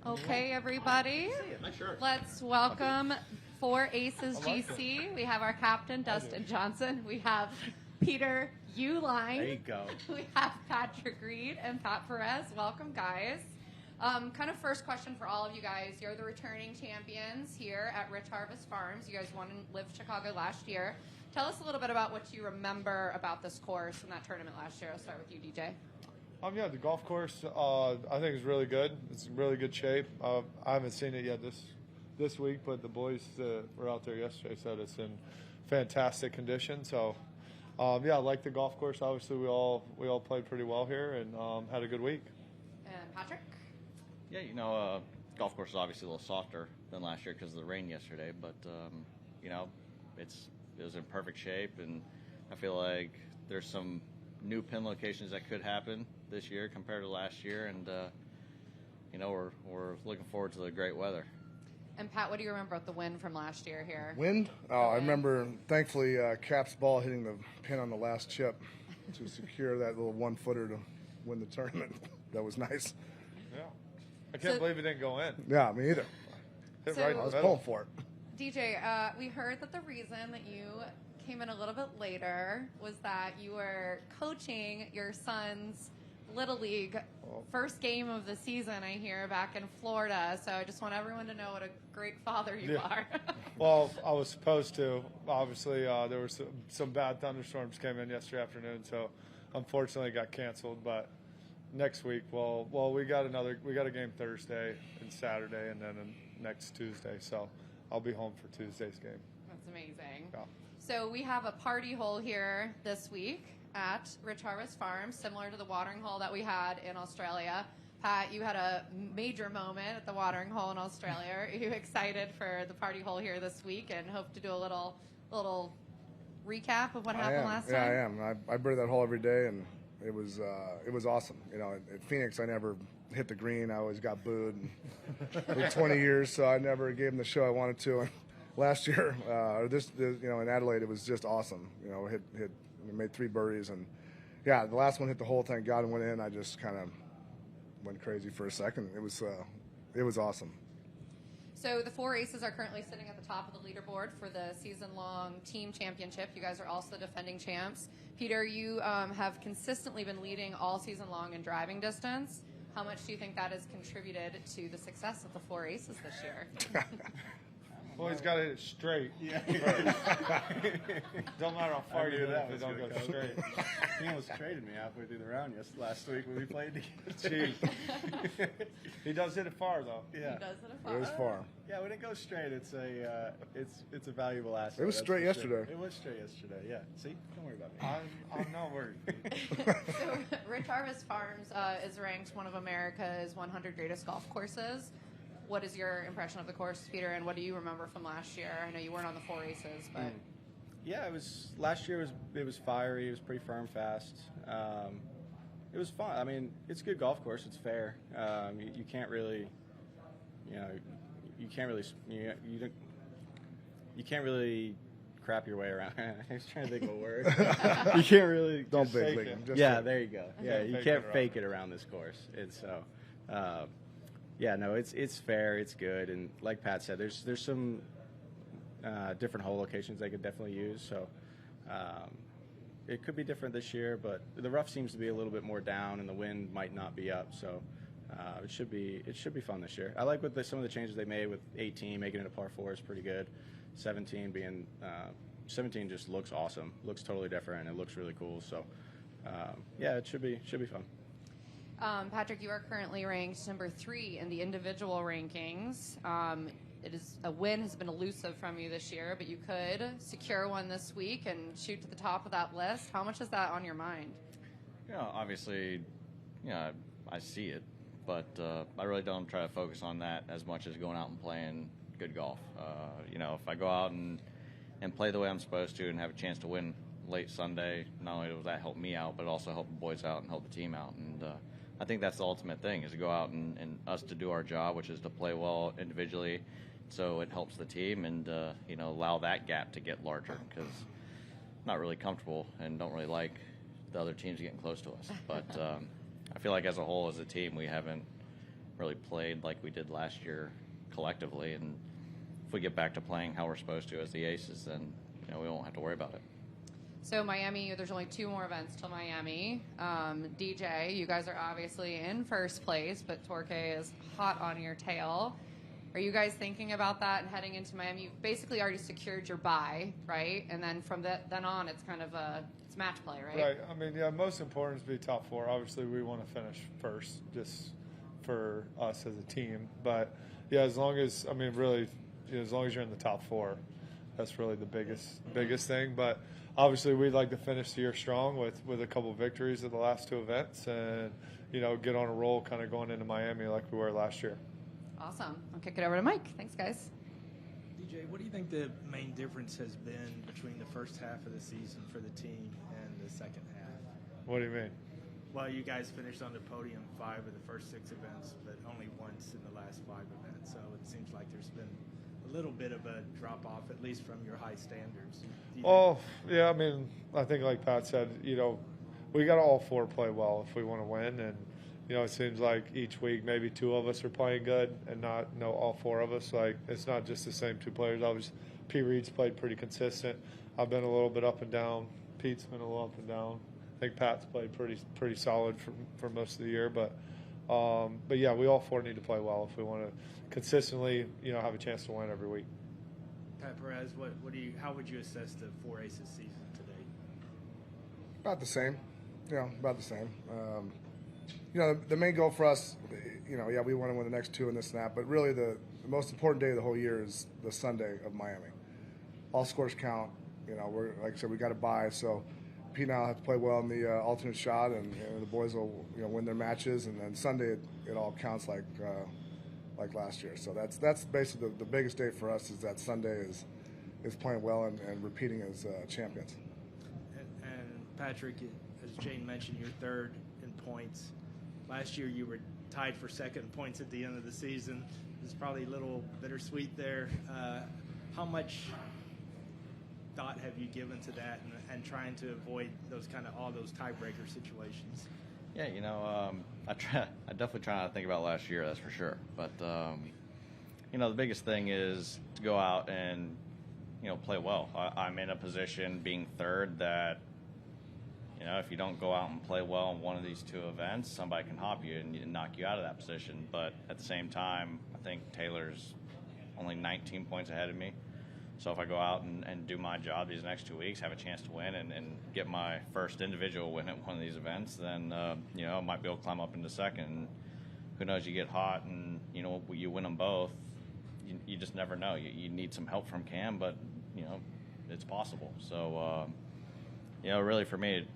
Okay, everybody. Let's welcome Four Aces GC. We have our captain, Dustin Johnson. We have Peter Uline. There you go. We have Patrick Reed and Pat Perez. Welcome, guys. Kind of first question for all of you guys. You're the returning champions here at Rich Harvest Farms. You guys won and lived Chicago last year. Tell us a little bit about what you remember about this course and that tournament last year. I'll start with you, DJ. Yeah, the golf course, I think is really good. It's in really good shape. I haven't seen it yet this week, but the boys that were out there yesterday said it's in fantastic condition. So, yeah, I like the golf course. Obviously, we all played pretty well here and had a good week. And Patrick? Yeah, golf course is obviously a little softer than last year because of the rain yesterday, but it was in perfect shape, and I feel like there's some new pin locations that could happen this year compared to last year, and we're looking forward to the great weather. And Pat, what do you remember about the win from last year here? Wind? Oh, I remember, thankfully, Cap's ball hitting the pin on the last chip to secure that little one-footer to win the tournament. That was nice. Yeah. I can't believe it didn't go in. Yeah, me either. Hit right in the I was middle. pulling for it. DJ, we heard that the reason that you came in a little bit later was that you were coaching your son's Little League first game of the season, I hear, back in Florida. So I just want everyone to know what a great father you are. Well, I was supposed to. Obviously, there were some bad thunderstorms came in yesterday afternoon, so unfortunately it got canceled. But next week, we got a game Thursday and Saturday, and then next Tuesday. So I'll be home for Tuesday's game. That's amazing. Yeah. So we have a party hole here this week at Rich Harvest Farms, similar to the watering hole that we had in Australia. Pat, you had a major moment at the watering hole in Australia. Are you excited for the party hole here this week and hope to do a little recap of what happened last time? Yeah, I am. I bird that hole every day, and it was awesome. At Phoenix, I never hit the green. I always got booed. For 20 years, so I never gave them the show I wanted to. And last year, in Adelaide, it was just awesome. We made 3 birdies, and yeah, the last one hit the hole. Thank God, and went in. I just kind of went crazy for a second. It was awesome. So the Four Aces are currently sitting at the top of the leaderboard for the season-long team championship. You guys are also defending champs. Peter, you have consistently been leading all season long in driving distance. How much do you think that has contributed to the success of the Four Aces this year? Well, he's got to hit it straight. Yeah. Don't matter how far you hit it if it don't go straight. He almost traded me halfway through the round last week when we played together. Jeez. He does hit it far, though. Yeah. He does it far. It was far. Yeah, when it goes straight, it's a valuable asset. It was straight yesterday. It was straight yesterday. Yeah. See, don't worry about me. I'm not worried. So Rich Harvest Farms is ranked one of America's 100 greatest golf courses. What is your impression of the course, Peter, and what do you remember from last year? I know you weren't on the Four Aces, but yeah, last year. It was fiery. It was pretty firm, fast. It was fun. I mean, it's a good golf course. It's fair. You can't really, you can't really crap your way around. I was trying to think of a word. You can't really. Don't big league. Yeah, there you go. Yeah, you can't it fake it around this course. And so, yeah, no, it's fair. It's good. And like Pat said, there's some different hole locations they could definitely use. So it could be different this year, but the rough seems to be a little bit more down, and the wind might not be up. So it should be fun this year. I like some of the changes they made with 18 making it a par 4 is pretty good. 17 17 just looks awesome. Looks totally different. It looks really cool. So yeah, it should be fun. Patrick, you are currently ranked number 3 in the individual rankings. A win has been elusive from you this year, but you could secure one this week and shoot to the top of that list. How much is that on your mind? Obviously, I see it, but I really don't try to focus on that as much as going out and playing good golf. If I go out and play the way I'm supposed to and have a chance to win late Sunday, not only does that help me out, but also help the boys out and help the team out. And I think that's the ultimate thing, is to go out and us to do our job, which is to play well individually, so it helps the team and allow that gap to get larger, because I'm not really comfortable and don't really like the other teams getting close to us. But I feel like as a whole, as a team, we're really played like we did last year collectively. And if we get back to playing how we're supposed to as the Aces, then we won't have to worry about it. So Miami, there's only 2 more events till Miami. DJ, you guys are obviously in first place, but Torque is hot on your tail. Are you guys thinking about that and heading into Miami? You've basically already secured your bye, right? And then from then on, it's kind of it's match play, right? Right. I mean, yeah, most important is to be top 4. Obviously, we want to finish first just for us as a team. But, yeah, as long as, really, as long as you're in the top 4, that's really the biggest thing. But obviously, we'd like to finish the year strong with a couple of victories at the last 2 events and, get on a roll kind of going into Miami like we were last year. Awesome. I'll kick it over to Mike. Thanks, guys. DJ, what do you think the main difference has been between the first half of the season for the team and the second half? What do you mean? Well, you guys finished on the podium 5 of the first 6 events, but only once in the last 5 events. So it seems like there's been a little bit of a drop-off, at least from your high standards. Oh, yeah, I think like Pat said, we got to all 4 play well if we want to win. And, it seems like each week maybe 2 of us are playing good and not all 4 of us. Like, it's not just the same 2 players. Obviously, P. Reed's played pretty consistent. I've been a little bit up and down. Pete's been a little up and down. I think Pat's played pretty solid for most of the year. But yeah, we all 4 need to play well if we want to consistently, have a chance to win every week. Pat Perez, how would you assess the 4 Aces season today? About the same. About the same. The main goal for us, we want to win the next 2 and this and that, but really the most important day of the whole year is the Sunday of Miami. All scores count. We're, like I said, we got to bye, so Pete and I have to play well in the alternate shot, and the boys will win their matches, and then Sunday it all counts like last year. So that's basically the biggest day for us is that Sunday is playing well and repeating as champions. And Patrick, as Jane mentioned, you're 3rd in points. Last year you were tied for 2nd in points at the end of the season. It's probably a little bittersweet there. How much thought have you given to that and trying to avoid all those tiebreaker situations? Yeah, I definitely try not to think about last year, that's for sure. But the biggest thing is to go out and play well. I'm in a position being 3rd that if you don't go out and play well in one of these 2 events, somebody can hop you and knock you out of that position. But at the same time, I think Taylor's only 19 points ahead of me. So if I go out and do my job these next 2 weeks, have a chance to win and get my first individual win at one of these events, then, I might be able to climb up into 2nd. And who knows, you get hot and, you win them both. You just never know. You need some help from Cam, but, it's possible. So, really for me,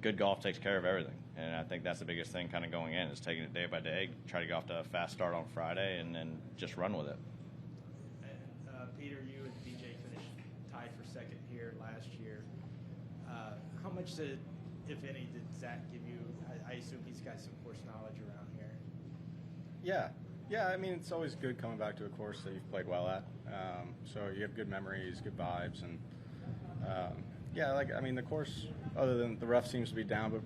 good golf takes care of everything. And I think that's the biggest thing kind of going in is taking it day by day, try to get off to a fast start on Friday and then just run with it. And, Peter, you and DJ finished tied for 2nd here last year. How much if any, did Zach give you? I assume he's got some course knowledge around here. Yeah. It's always good coming back to a course that you've played well at. So you have good memories, good vibes, and the course, other than the rough seems to be down, but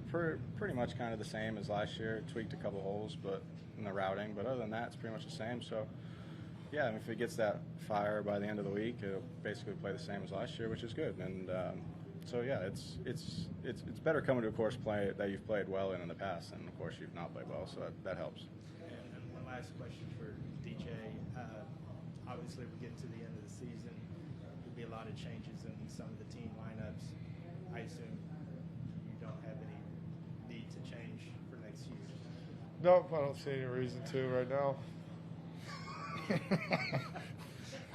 pretty much kind of the same as last year. It tweaked a couple holes, but in the routing. But other than that, it's pretty much the same. So, yeah, if it gets that fire by the end of the week, it'll basically play the same as last year, which is good. And so, yeah, it's better coming to a course that you've played well in the past than a course you've not played well. So that helps. And one last question for DJ. Obviously, we get to the end of the season. There'll be a lot of changes in some of the team lineups. I assume you don't have any need to change for next year. Nope, I don't see any reason to right now.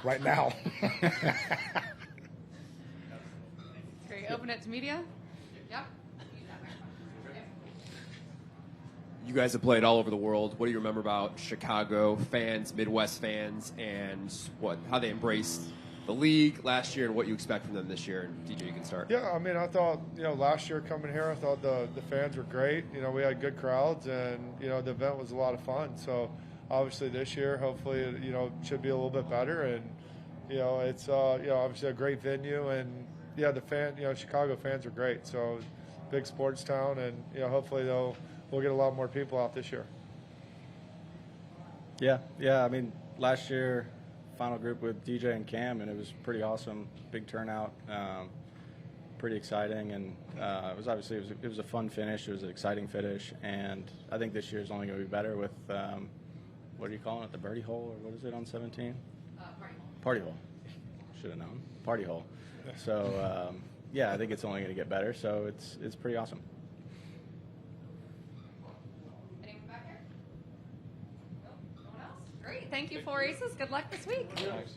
Right now. Great. Open it to media. Yep. You guys have played all over the world. What do you remember about Chicago fans, Midwest fans, and how they embraced the league last year and what you expect from them this year? And DJ, you can start. Yeah, I thought, last year coming here, I thought the fans were great. We had good crowds, and, the event was a lot of fun. So, obviously this year, hopefully, it should be a little bit better. And, it's, obviously a great venue. And, yeah, Chicago fans are great. So, big sports town, and, hopefully we'll get a lot more people out this year. Yeah. I mean, last year, final group with DJ and Cam, and it was pretty awesome. Big turnout, pretty exciting, and it was a fun finish. It was an exciting finish, and I think this year is only going to be better with what are you calling it? The birdie hole, or what is it on 17? Party hole. Should have known. Party hole. So yeah, I think it's only going to get better. So it's pretty awesome. Anyone back here? No one else? Great. Thank you, Four Aces. Good luck this week. Thanks.